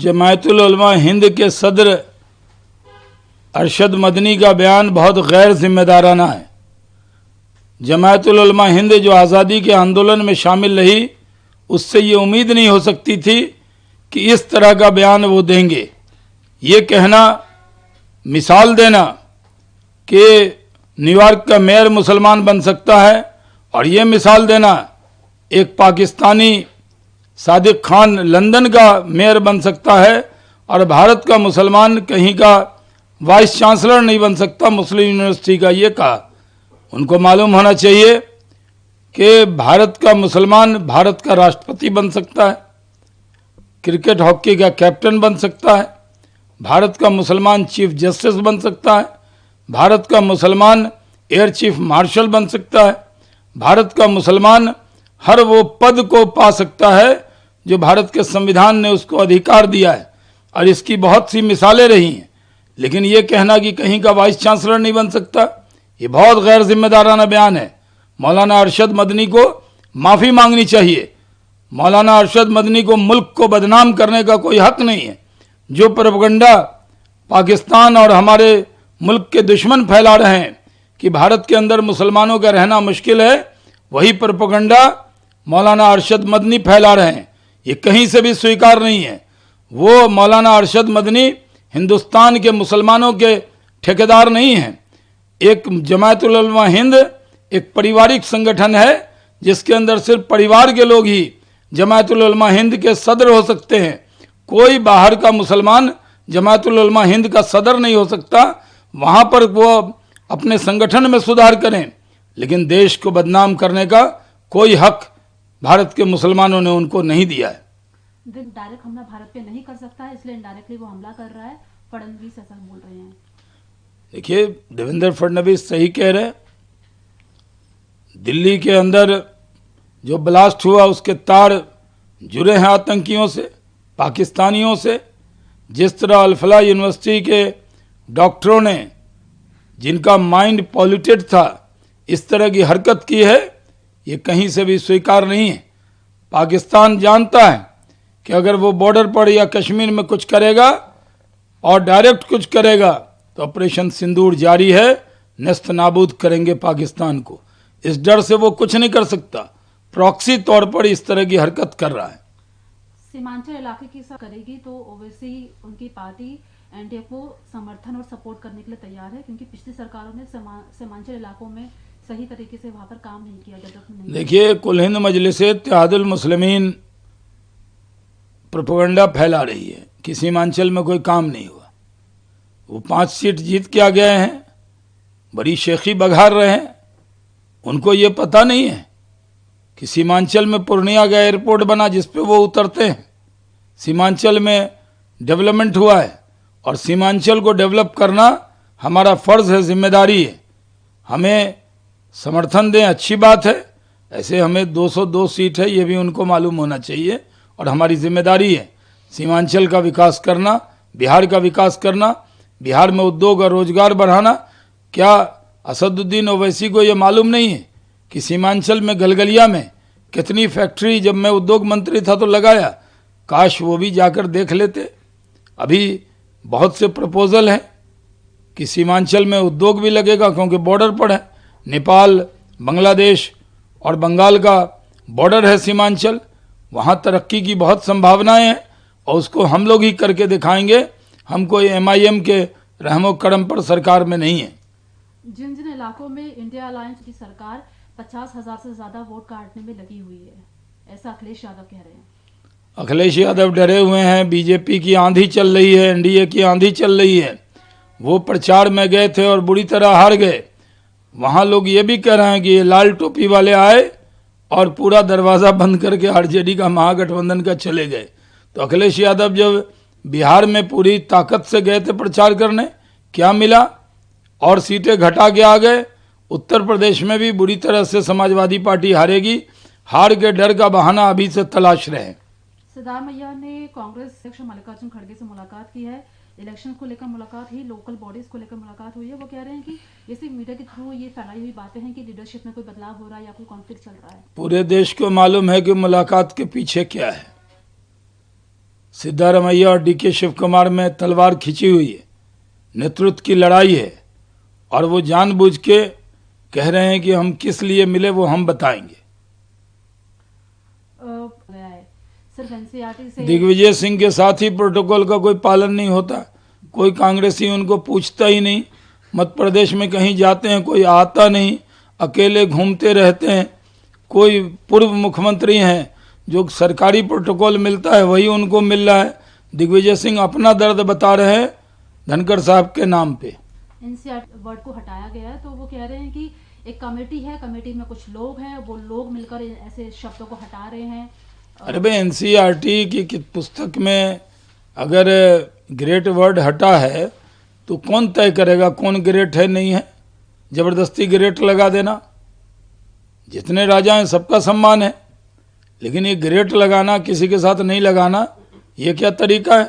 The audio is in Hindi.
जमायतुल उलमा हिंद के सदर अरशद मदनी का बयान बहुत गैर जिम्मेदाराना है। जमायतुल उलमा हिंद जो आज़ादी के आंदोलन में शामिल रही, उससे ये उम्मीद नहीं हो सकती थी कि इस तरह का बयान वो देंगे। ये कहना, मिसाल देना कि न्यूयॉर्क का मेयर मुसलमान बन सकता है, और ये मिसाल देना एक पाकिस्तानी सादिक खान लंदन का मेयर बन सकता है और भारत का मुसलमान कहीं का वाइस चांसलर नहीं बन सकता मुस्लिम यूनिवर्सिटी का। ये कहा, उनको मालूम होना चाहिए कि भारत का मुसलमान भारत का राष्ट्रपति बन सकता है, क्रिकेट हॉकी का कैप्टन बन सकता है, भारत का मुसलमान चीफ जस्टिस बन सकता है, भारत का मुसलमान एयर चीफ मार्शल बन सकता है, भारत का मुसलमान हर वो पद को पा सकता है जो भारत के संविधान ने उसको अधिकार दिया है। और इसकी बहुत सी मिसालें रही हैं। लेकिन ये कहना कि कहीं का वाइस चांसलर नहीं बन सकता, ये बहुत गैर जिम्मेदाराना बयान है। मौलाना अरशद मदनी को माफ़ी मांगनी चाहिए। मौलाना अरशद मदनी को मुल्क को बदनाम करने का कोई हक नहीं है। जो प्रोपगंडा पाकिस्तान और हमारे मुल्क के दुश्मन फैला रहे हैं कि भारत के अंदर मुसलमानों का रहना मुश्किल है, वही प्रोपगंडा मौलाना अरशद मदनी फैला रहे हैं। ये कहीं से भी स्वीकार नहीं है। वो मौलाना अरशद मदनी हिंदुस्तान के मुसलमानों के ठेकेदार नहीं हैं। एक जमायतुल उलमा हिंद एक पारिवारिक संगठन है जिसके अंदर सिर्फ परिवार के लोग ही जमायतुल उलमा हिंद के सदर हो सकते हैं। कोई बाहर का मुसलमान जमायतुल उलमा हिंद का सदर नहीं हो सकता। वहाँ पर वो अपने संगठन में सुधार करें, लेकिन देश को बदनाम करने का कोई हक भारत के मुसलमानों ने उनको नहीं दिया है। डायरेक्ट हमला भारत पे नहीं कर सकता है, इसलिए इनडायरेक्टली वो हमला कर रहा है। फडणवीस ऐसा बोल रहे हैं। देखिए, देवेंद्र फडणवीस सही कह रहे हैं। दिल्ली के अंदर जो ब्लास्ट हुआ उसके तार जुड़े हैं आतंकियों से, पाकिस्तानियों से। जिस तरह अल-फलाह यूनिवर्सिटी के डॉक्टरों ने, जिनका माइंड पॉल्यूटेड था, इस तरह की हरकत की है, ये कहीं से भी स्वीकार नहीं है। पाकिस्तान जानता है कि अगर वो बॉर्डर पर या कश्मीर में कुछ करेगा और डायरेक्ट कुछ करेगा तो ऑपरेशन सिंदूर जारी है, नेस्त नाबूद करेंगे पाकिस्तान को। इस डर से वो कुछ नहीं कर सकता। प्रॉक्सी तौर पर इस तरह की हरकत कर रहा है। सीमांचल इलाके की करेगी तो ओवैसी उनकी पार्टी एनडीए को समर्थन और सपोर्ट करने के लिए तैयार है, क्योंकि पिछली सरकारों ने सीमांचल इलाकों में सही तरीके से वहां पर काम नहीं किया। देखिए, कुल हिंद मजलिस इत्तेहादुल मुस्लिमीन प्रोपेगेंडा फैला रही है कि सीमांचल में कोई काम नहीं हुआ। वो 5 सीट जीत के आ गए हैं, बड़ी शेखी बघार रहे हैं। उनको ये पता नहीं है कि सीमांचल में पूर्णिया का एयरपोर्ट बना जिस पे वो उतरते हैं। सीमांचल में डेवलपमेंट हुआ है और सीमांचल को डेवलप करना हमारा फर्ज है, जिम्मेदारी है। हमें समर्थन दें, अच्छी बात है। ऐसे हमें 202 सीट है, ये भी उनको मालूम होना चाहिए और हमारी जिम्मेदारी है सीमांचल का विकास करना, बिहार का विकास करना, बिहार में उद्योग और रोजगार बढ़ाना। क्या असदुद्दीन ओवैसी को ये मालूम नहीं है कि सीमांचल में गलगलिया में कितनी फैक्ट्री जब मैं उद्योग मंत्री था तो लगाया? काश वो भी जाकर देख लेते। अभी बहुत से प्रपोजल हैं कि सीमांचल में उद्योग भी लगेगा, क्योंकि बॉर्डर पर है। नेपाल, बांग्लादेश और बंगाल का बॉर्डर है सीमांचल। वहाँ तरक्की की बहुत संभावनाएं हैं और उसको हम लोग ही करके दिखाएंगे। हम कोई MIM के रहमो करम पर सरकार में नहीं है। जिन जिन इलाकों में इंडिया अलायंस की सरकार 50,000 से ज्यादा वोट काटने में लगी हुई है, ऐसा अखिलेश यादव कह रहे हैं। अखिलेश यादव डरे हुए हैं। बीजेपी की आंधी चल रही है, NDA की आंधी चल रही है। वो प्रचार में गए थे और बुरी तरह हार गए। वहाँ लोग ये भी कह रहे हैं कि ये लाल टोपी वाले आए और पूरा दरवाज़ा बंद करके RJD का महागठबंधन का चले गए। तो अखिलेश यादव जब बिहार में पूरी ताकत से गए थे प्रचार करने, क्या मिला? और सीटें घटा के आ गए। उत्तर प्रदेश में भी बुरी तरह से समाजवादी पार्टी हारेगी। हार के डर का बहाना अभी से तलाश रहे हैं। सिद्धारमैया ने कांग्रेस अध्यक्ष मल्लिकार्जुन खड़गे से मुलाकात की है। इलेक्शन को लेकर मुलाकात हुई, लोकल बॉडीज को लेकर मुलाकात हुई है। वो कह रहे हैं कि ये सिर्फ मीडिया के थ्रू ये फैलाई हुई बातें हैं कि लीडरशिप में कोई बदलाव हो रहा है या कोई कॉन्फ्लिक्ट चल रहा है। पूरे देश को मालूम है कि मुलाकात के पीछे क्या है। सिद्धारमैया और डीके शिव कुमार में तलवार खिंची हुई है, नेतृत्व की लड़ाई है, और वो जानबूझ के कह रहे हैं कि हम किस लिए मिले वो हम बताएंगे। गया है सिर्फ एनसीईआरटी से दिग्विजय सिंह के साथ ही प्रोटोकॉल का कोई पालन नहीं होता, कोई कांग्रेसी उनको पूछता ही नहीं, मध्य प्रदेश में कहीं जाते हैं कोई आता नहीं, अकेले घूमते रहते हैं। कोई पूर्व मुख्यमंत्री हैं जो सरकारी प्रोटोकॉल मिलता है वही उनको मिल रहा है। दिग्विजय सिंह अपना दर्द बता रहे हैं धनखड़ साहब के नाम पे। एनसीईआरटी वर्ड को हटाया गया है, तो वो कह रहे हैं कि एक कमेटी है, कमेटी में कुछ लोग हैं, वो लोग मिलकर ऐसे शब्दों को हटा रहे हैं। अरे भाई, एनसीईआरटी की पुस्तक में अगर ग्रेट वर्ड हटा है तो कौन तय करेगा कौन ग्रेट है नहीं है? जबरदस्ती ग्रेट लगा देना, जितने राजा हैं सबका सम्मान है, लेकिन ये ग्रेट लगाना, किसी के साथ नहीं लगाना, ये क्या तरीका है?